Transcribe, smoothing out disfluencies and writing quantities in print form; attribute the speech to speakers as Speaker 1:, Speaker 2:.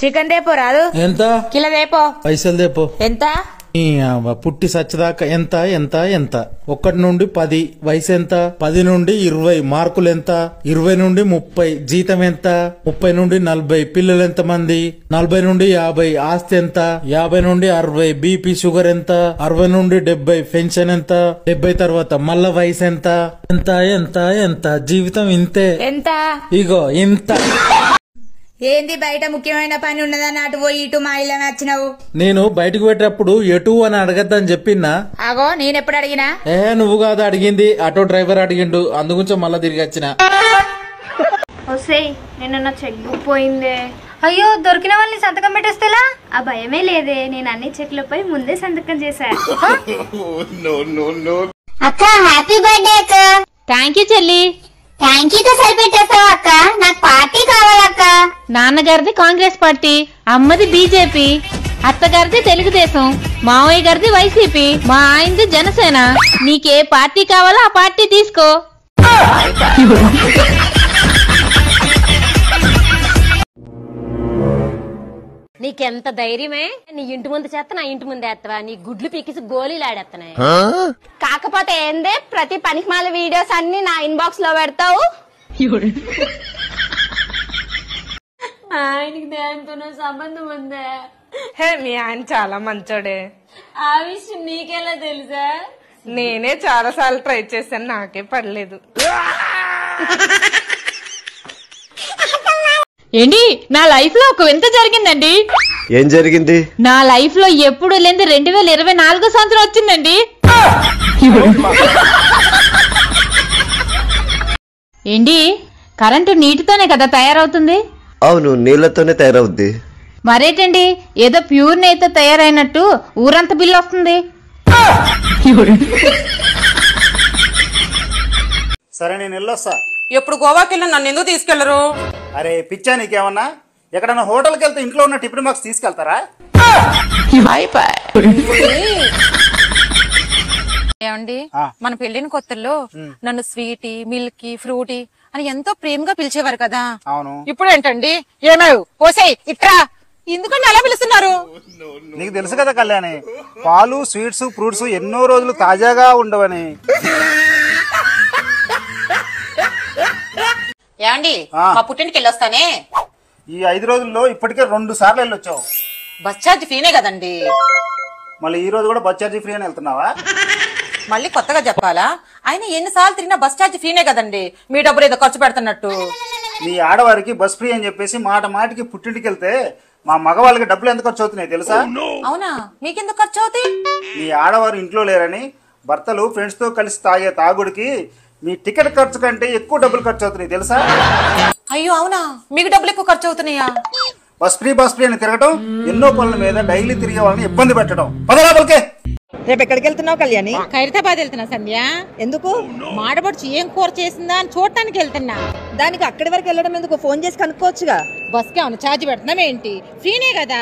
Speaker 1: Chicken దేపో రాదు. ఎంత kilo దేపో. పైసలు దేపో. ఎంత పుట్టి సచ్చదాకా ఎంత ఎంత ఎంత 1 నుండి 10 వయసు ఎంత 10 నుండి 20 మార్కులు ఎంత 20 నుండి 30 జీతం ఎంత 30 నుండి 40 పిల్లలు ఎంత మంది 40 నుండి 50 ఆస్తి ఎంత 50 నుండి 60 బీపీ షుగర్ ఎంత 60 నుండి 70 పెన్షన్ ఎంత 70 తర్వాత మళ్ళా వయసు ఎంత ఎంత ఎంత ఎంత జీవితం ఇంతే ఎంత ఇగో ఇంత. ఏంది బయట ముఖ్యమైన పని ఉన్నదని అటు పోయి ఇటు మా ఇల్లు వచ్చినావు. నేను బయటకు పెట్టేటప్పుడు ఎటు అని అడగద్దని చెప్పిన్నా. ఆగో నేనెప్పుడు అడిగినా? నువ్వు కాదు అడిగింది, ఆటో డ్రైవర్ అడిగిండు, అందుగురించి మళ్ళా తిరిగి వచ్చిన.
Speaker 2: నిన్న చెక్ బుక్ పోయిందే. అయ్యో దొరికిన వాళ్ళని సంతకం పెట్టేస్తేలా? ఆ భయమే లేదే, నేను అన్ని చెక్లపై ముందే సంతకం చేశా.
Speaker 3: అక్క హ్యాపీ బర్త్డే అక్క.
Speaker 4: థ్యాంక్ యూ చెల్లి.
Speaker 3: థ్యాంక్ యూ సరిపెట్టేస్తావు అక్క, నాకు పార్టీ కావాలక్క.
Speaker 4: నాన్నగారిది కాంగ్రెస్ పార్టీ, అమ్మది బీజేపీ, అత్తగారిది తెలుగుదేశం, మావయ్య గారిది వైసీపీ, మా ఆయనది జనసేన. నీకే పార్టీ కావాలో ఆ పార్టీ తీసుకో.
Speaker 5: నీకెంత ధైర్యమే? నీ ఇంటి ముందు చేస్తా, నా ఇంటి ముందు వేస్తావా? నీ గుడ్లు పీకిసి గోళీలు ఆడేస్తున్నాయి.
Speaker 2: కాకపోతే ఏందే ప్రతి పనికిమాల వీడియోస్ అన్ని నా ఇన్బాక్స్ లో పెడతావు.
Speaker 5: ఆయనకి దానితోనో సంబంధం ఉందా?
Speaker 6: మీ ఆయన చాలా మంచోడే.
Speaker 5: ఆ విషయం నీకెలా తెలుసా?
Speaker 6: నేనే చాలా సార్లు ట్రై చేశాను, నాకే పడలేదు.
Speaker 4: ఏంటి నా లైఫ్ లో ఒక వింత జరిగిందండి.
Speaker 7: ఏం జరిగింది?
Speaker 4: నా లైఫ్ లో ఎప్పుడు లేని 2024 సంవత్సరం వచ్చిందండి. ఏంటి కరెంటు నీటితోనే కదా తయారవుతుంది?
Speaker 7: అవును, నీళ్లతోనే తయారవుద్ది.
Speaker 4: మరేటండి ఏదో ప్యూర్ నెయ్యితో తయారైనట్టు ఊరంత బిల్లు వస్తుంది.
Speaker 8: సరే నేను వెళ్ళొస్తా.
Speaker 6: ఎప్పుడు గోవాకి వెళ్ళినా నన్ను ఎందుకు తీసుకెళ్లరు?
Speaker 8: అరే పిచ్చా నీకేమన్నా, ఎక్కడన్నా హోటల్కి వెళ్తే ఇంట్లో ఉన్న టిఫిన్ బాక్స్ తీసుకెళ్తారా?
Speaker 6: ఏమండి మన పెళ్లిన కొత్తల్లో నన్ను స్వీటీ మిల్కీ ఫ్రూటీ అని ఎంతో ప్రేమగా పిలిచేవారు కదా.
Speaker 8: అవును.
Speaker 6: ఇప్పుడు ఏంటండి ఏమేవ్ పోసేయ్ ఇట్రా, ఎందుకంటే అలా పిలుస్తున్నారు?
Speaker 8: నీకు తెలుసు కదా కళ్యాణి, పాలు స్వీట్స్ ఫ్రూట్స్ ఎన్నో రోజులు తాజాగా ఉండవని.
Speaker 6: ఏమండి మా పుట్టింటికి వెళ్ళొస్తానే.
Speaker 8: ఈ 5 రోజుల్లో ఇప్పటికే 2 సార్లు వెళ్ళొచ్చావు.
Speaker 6: బస్ ఛార్జ్ ఫ్రీనే కదండి.
Speaker 8: మళ్ళీ ఈ రోజు కూడా బస్ ఛార్జీ ఫ్రీ అని వెళ్తున్నావా?
Speaker 6: మళ్ళీ కొత్తగా చెప్పాలా? ఆయన ఎన్నిసార్లు తిరిగినా బస్ ఛార్జ్ ఫ్రీనే కదండి, మీ డబ్బులు ఏదో ఖర్చు పెడుతున్నట్టు.
Speaker 8: నీ ఆడవారికి బస్ ఫ్రీ అని చెప్పేసి మాట మాటికి పుట్టింటికి వెళ్తే మా మగవాళ్ళకి డబ్బులు ఎంత ఖర్చు అవుతున్నాయి తెలుసా?
Speaker 6: అవునా, మీకెందుకు ఖర్చు అవుతాయి?
Speaker 8: నీ ఆడవారు ఇంట్లో లేరని భర్తలు ఫ్రెండ్స్ తో కలిసి తాగే తాగుడికి మీ టికెట్ ఖర్చు కంటే ఎక్కువ డబ్బులు ఖర్చు అవుతున్నాయి తెలుసా?
Speaker 6: అయ్యో అవునా, మీకు డబ్బులు ఎక్కువ ఖర్చు అవుతున్నాయా?
Speaker 8: బస్ ఫ్రీ అని తిరగటం, ఎన్నో పనుల మీద డైలీ తిరిగే వాళ్ళని ఇబ్బంది పెట్టడం. పదలాపలికే.
Speaker 9: రేపు ఎక్కడికి వెళ్తున్నావు కళ్యాణి?
Speaker 4: ఖైరతాబాద్ వెళ్తున్నా సంధ్య.
Speaker 9: ఎందుకు?
Speaker 4: మాడబడుచు ఏం కూర చేసిందా అని చూడటానికి వెళ్తున్నా.
Speaker 9: దానికి అక్కడి వరకు వెళ్ళడం ఎందుకు? ఫోన్ చేసి కనుక్కోవచ్చుగా.
Speaker 4: బస్ కి ఏమన్నా ఛార్జ్ పెడుతున్నాం ఏంటి? ఫ్రీనే కదా.